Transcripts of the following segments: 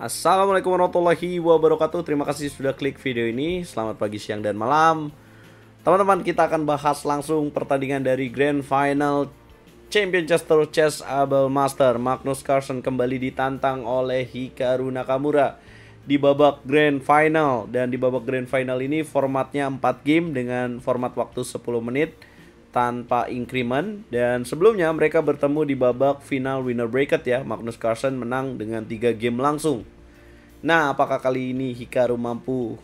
Assalamualaikum warahmatullahi wabarakatuh. Terima kasih sudah klik video ini. Selamat pagi, siang, dan malam. Teman-teman, kita akan bahas langsung pertandingan dari Grand Final Champion Chess Abel Master. Magnus Carlsen kembali ditantang oleh Hikaru Nakamura di babak Grand Final. Dan di babak Grand Final ini formatnya 4 game dengan format waktu 10 menit tanpa increment. Dan sebelumnya mereka bertemu di babak final winner bracket ya. Magnus Carlsen menang dengan 3 game langsung. Nah, apakah kali ini Hikaru mampu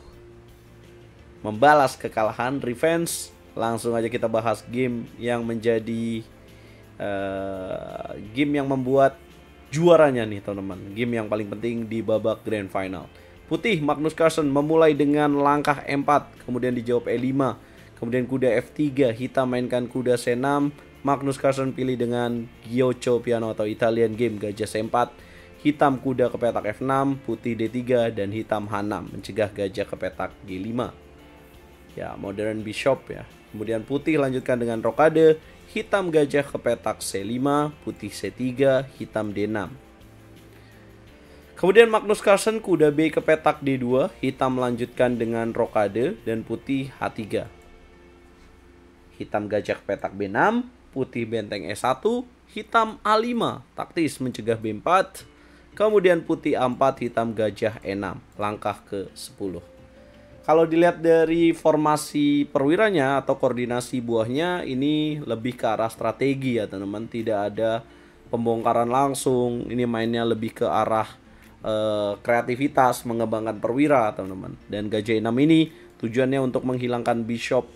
membalas kekalahan, revenge? Langsung aja kita bahas game yang menjadi game yang membuat juaranya nih teman-teman. Game yang paling penting di babak grand final. Putih Magnus Carlsen memulai dengan langkah E4, kemudian dijawab E5, kemudian kuda F3, hitam mainkan kuda C6. Magnus Carlsen pilih dengan Giocho Piano atau Italian game gajah C4. Hitam kuda ke petak F6, putih D3, dan hitam H6 mencegah gajah ke petak G5. Ya, modern bishop ya. Kemudian putih lanjutkan dengan rokade, hitam gajah ke petak C5, putih C3, hitam D6. Kemudian Magnus Carlsen kuda B ke petak D2, hitam lanjutkan dengan rokade dan putih H3. Hitam gajah ke petak B6, putih benteng E1, hitam A5, taktis mencegah B4. Kemudian putih A4, hitam gajah E6, langkah ke-10. Kalau dilihat dari formasi perwiranya atau koordinasi buahnya, ini lebih ke arah strategi ya teman-teman. Tidak ada pembongkaran langsung, ini mainnya lebih ke arah kreativitas, mengembangkan perwira teman-teman. Dan gajah E6 ini tujuannya untuk menghilangkan bishop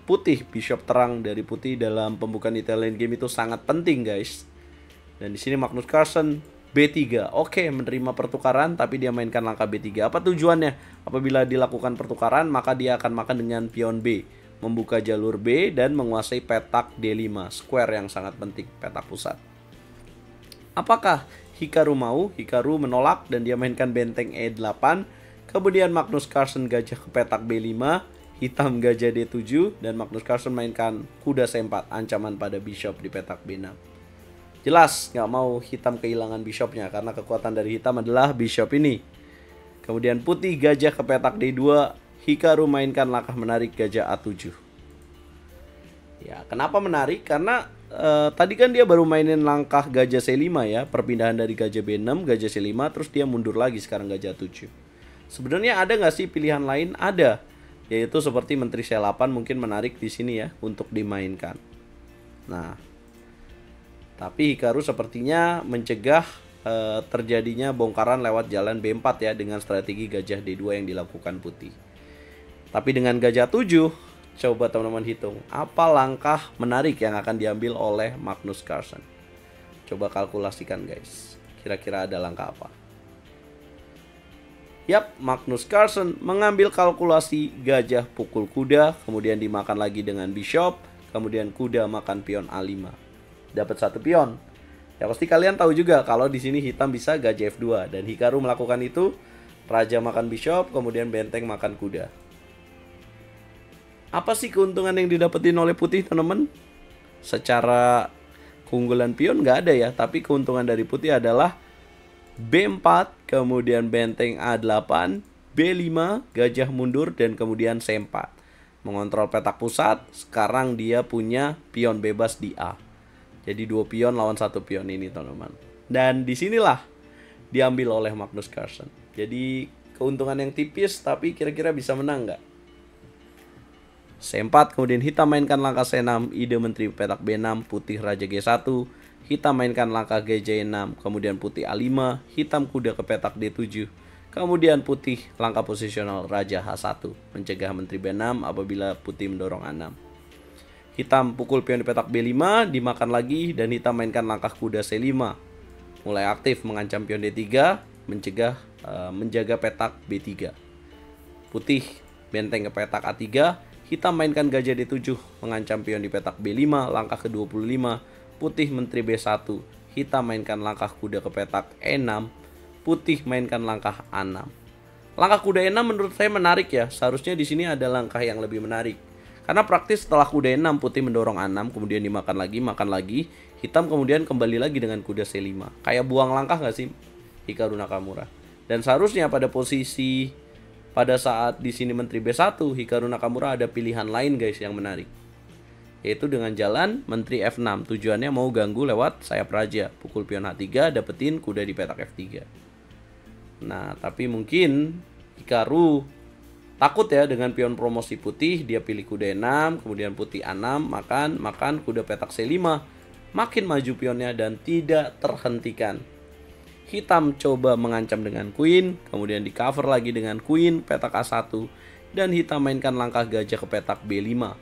putih, bishop terang dari putih dalam pembukaan Italian game itu sangat penting guys. Dan di sini Magnus Carlsen B3. Oke, menerima pertukaran tapi dia mainkan langkah B3. Apa tujuannya? Apabila dilakukan pertukaran, maka dia akan makan dengan pion B, membuka jalur B dan menguasai petak D5, square yang sangat penting, petak pusat. Apakah Hikaru mau? Hikaru menolak dan dia mainkan benteng E8. Kemudian Magnus Carlsen gajah ke petak B5, hitam gajah D7, dan Magnus Carlsen mainkan kuda C4, ancaman pada bishop di petak B6. Jelas nggak mau hitam kehilangan bishopnya karena kekuatan dari hitam adalah bishop ini. Kemudian putih gajah ke petak D2, Hikaru mainkan langkah menarik gajah A7. Ya, kenapa menarik? Karena tadi kan dia baru mainin langkah gajah C5 ya, perpindahan dari gajah B6, gajah C5, terus dia mundur lagi sekarang gajah A7. Sebenarnya ada nggak sih pilihan lain? Ada, yaitu seperti menteri C8 mungkin menarik di sini ya untuk dimainkan. Nah, tapi Hikaru sepertinya mencegah terjadinya bongkaran lewat jalan B4 ya dengan strategi gajah D2 yang dilakukan putih. Tapi dengan gajah 7, coba teman-teman hitung apa langkah menarik yang akan diambil oleh Magnus Carlsen. Coba kalkulasikan guys, kira-kira ada langkah apa? Yap, Magnus Carlsen mengambil kalkulasi gajah pukul kuda, kemudian dimakan lagi dengan bishop, kemudian kuda makan pion A5. Dapat 1 pion. Ya pasti kalian tahu juga kalau di sini hitam bisa gajah F2 dan Hikaru melakukan itu, raja makan bishop, kemudian benteng makan kuda. Apa sih keuntungan yang didapetin oleh putih, teman-teman? Secara keunggulan pion nggak ada ya, tapi keuntungan dari putih adalah B4, kemudian benteng A8, B5, gajah mundur, dan kemudian C4. Mengontrol petak pusat, sekarang dia punya pion bebas di A. Jadi 2 pion lawan 1 pion ini teman-teman. Dan disinilah diambil oleh Magnus Carlsen. Jadi keuntungan yang tipis tapi kira-kira bisa menang nggak? C4, kemudian hitam mainkan langkah C6, ide menteri petak B6, putih raja G1, hitam mainkan langkah gajah E6, kemudian putih A5, hitam kuda ke petak D7, kemudian putih langkah posisional raja H1, mencegah menteri B6 apabila putih mendorong A6. Hitam pukul pion di petak B5, dimakan lagi, dan hitam mainkan langkah kuda C5. Mulai aktif mengancam pion D3, menjaga petak B3. Putih benteng ke petak A3, hitam mainkan gajah D7, mengancam pion di petak B5, langkah ke-25. Putih menteri B1, hitam mainkan langkah kuda ke petak E6, putih mainkan langkah A6. Langkah kuda E6 menurut saya menarik ya, seharusnya di sini ada langkah yang lebih menarik. Karena praktis setelah kuda E6, putih mendorong A6, kemudian dimakan lagi, hitam kemudian kembali lagi dengan kuda C5. Kayak buang langkah gak sih? Hikaru Nakamura. Dan seharusnya pada posisi pada saat di sini Menteri B1 Hikaru Nakamura ada pilihan lain guys yang menarik. Yaitu dengan jalan Menteri F6. Tujuannya mau ganggu lewat sayap raja. Pukul pion H3 dapetin kuda di petak F3. Nah, tapi mungkin Hikaru takut ya dengan pion promosi putih. Dia pilih kuda E6, kemudian putih A6, makan kuda petak C5. Makin maju pionnya dan tidak terhentikan. Hitam coba mengancam dengan queen, kemudian di cover lagi dengan queen petak A1. Dan hitam mainkan langkah gajah ke petak B5.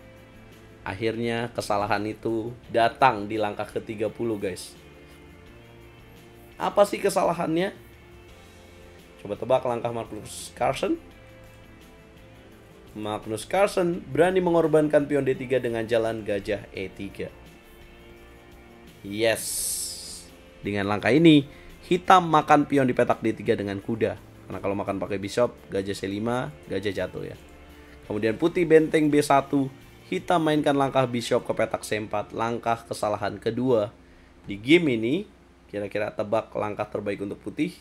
Akhirnya kesalahan itu datang di langkah ke-30 guys. Apa sih kesalahannya? Coba tebak langkah Magnus Carlsen. Magnus Carlsen berani mengorbankan pion D3 dengan jalan gajah E3. Yes. Dengan langkah ini, hitam makan pion di petak D3 dengan kuda. Karena kalau makan pakai bishop, gajah C5, gajah jatuh ya. Kemudian putih benteng B1. Hitam mainkan langkah bishop ke petak C4. Langkah kesalahan kedua di game ini. Kira-kira tebak langkah terbaik untuk putih.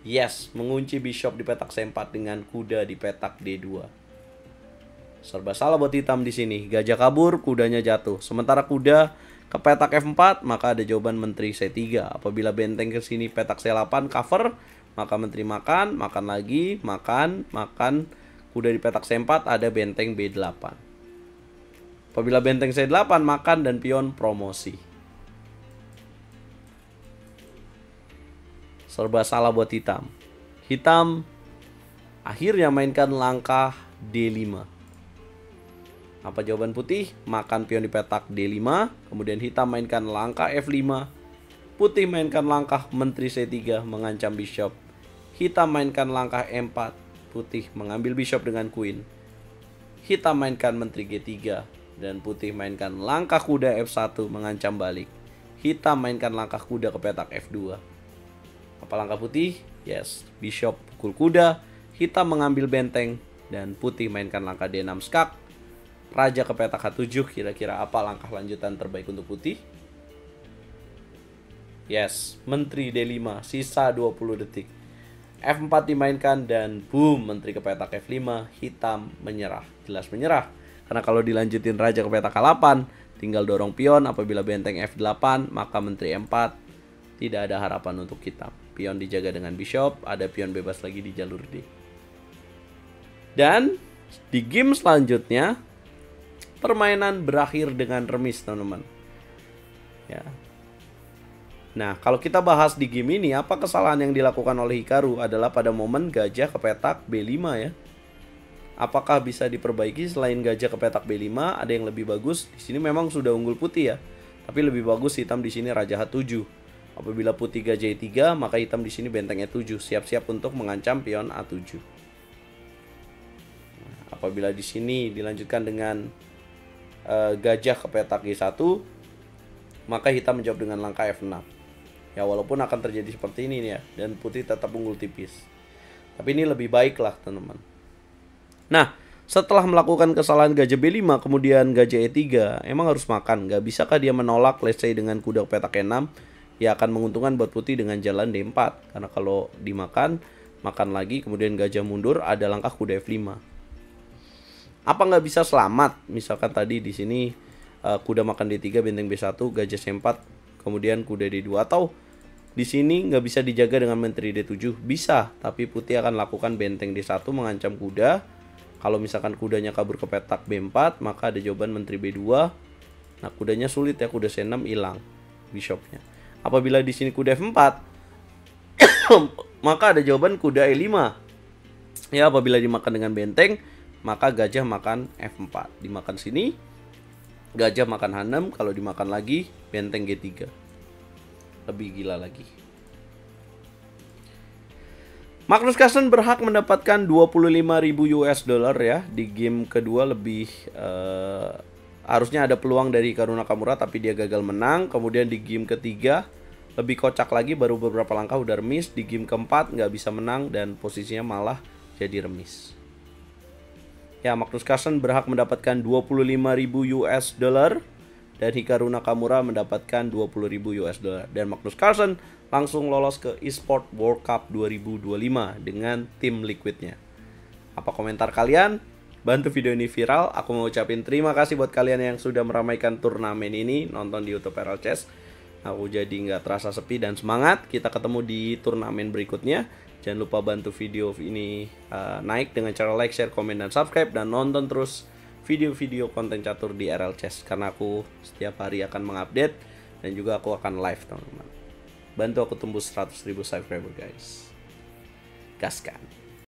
Yes, mengunci bishop di petak C4 dengan kuda di petak D2. Serba salah buat hitam di sini. Gajah kabur, kudanya jatuh. Sementara kuda ke petak F4, maka ada jawaban Menteri C3. Apabila benteng ke sini petak C8 cover, maka Menteri makan lagi, makan. Kuda di petak C4 ada benteng B8. Apabila benteng C8 makan dan pion promosi. Serba salah buat hitam. Hitam akhirnya mainkan langkah D5. Apa jawaban putih? Makan pion di petak D5. Kemudian hitam mainkan langkah F5. Putih mainkan langkah Menteri C3 mengancam bishop. Hitam mainkan langkah E4. Putih mengambil bishop dengan queen. Hitam mainkan Menteri G3. Dan putih mainkan langkah kuda F1 mengancam balik. Hitam mainkan langkah kuda ke petak F2. Apa langkah putih? Yes, bishop pukul kuda. Hitam mengambil benteng. Dan putih mainkan langkah D6 skak. Raja ke petak H7. Kira-kira apa langkah lanjutan terbaik untuk putih? Yes, Menteri D5. Sisa 20 detik. F4 dimainkan dan boom, Menteri ke petak F5. Hitam menyerah. Jelas menyerah. Karena kalau dilanjutin raja ke petak H8, tinggal dorong pion. Apabila benteng F8, maka Menteri M4. Tidak ada harapan untuk hitam. Pion dijaga dengan bishop. Ada pion bebas lagi di jalur D. Dan di game selanjutnya, permainan berakhir dengan remis teman-teman. Ya. Nah, kalau kita bahas di game ini, apa kesalahan yang dilakukan oleh Hikaru adalah pada momen gajah ke petak B5 ya. Apakah bisa diperbaiki selain gajah ke petak B5? Ada yang lebih bagus. Di sini memang sudah unggul putih ya. Tapi lebih bagus hitam di sini raja H7. Apabila putih gajah E3, maka hitam di sini benteng E7. Siap-siap untuk mengancam pion A7. Nah, apabila di sini dilanjutkan dengan gajah ke petak G1, maka hitam menjawab dengan langkah F6. Ya walaupun akan terjadi seperti ini nih ya. Dan putih tetap unggul tipis. Tapi ini lebih baik lah teman-teman. Nah, setelah melakukan kesalahan gajah B5 kemudian gajah E3, emang harus makan. Gak bisakah dia menolak let's say dengan kuda ke petak E6? Ya akan menguntungkan buat putih dengan jalan D4. Karena kalau dimakan, makan lagi kemudian gajah mundur, ada langkah kuda F5. Apa nggak bisa selamat? Misalkan tadi di sini kuda makan D3, benteng B1, gajah C4, kemudian kuda D2. Atau di sini nggak bisa dijaga dengan Menteri D7. Bisa, tapi putih akan lakukan benteng D1 mengancam kuda. Kalau misalkan kudanya kabur ke petak B4, maka ada jawaban Menteri B2. Nah, kudanya sulit ya, kuda C6 hilang bishopnya. Apabila di sini kuda F4, maka ada jawaban kuda E5. Ya, apabila dimakan dengan benteng, maka gajah makan F4. Dimakan sini, gajah makan H6. Kalau dimakan lagi, benteng G3. Lebih gila lagi. Magnus Carlsen berhak mendapatkan 25.000 US dollar ya. Di game kedua lebih harusnya ada peluang dari Hikaru Nakamura, tapi dia gagal menang. Kemudian di game ketiga lebih kocak lagi, baru beberapa langkah udah remis. Di game keempat nggak bisa menang dan posisinya malah jadi remis. Ya, Magnus Carlsen berhak mendapatkan 25.000 US dollar dan Hikaru Nakamura mendapatkan 20.000 US dollar. Dan Magnus Carlsen langsung lolos ke eSport World Cup 2025 dengan tim Liquidnya. Apa komentar kalian? Bantu video ini viral. Aku mau ucapin terima kasih buat kalian yang sudah meramaikan turnamen ini, nonton di YouTube RL Chess. Aku jadi nggak terasa sepi dan semangat. Kita ketemu di turnamen berikutnya. Jangan lupa bantu video ini naik dengan cara like, share, komen, dan subscribe. Dan nonton terus video-video konten catur di RL Chess, karena aku setiap hari akan mengupdate dan juga aku akan live, teman-teman. Bantu aku tembus 100.000 subscriber, guys. Gaskan.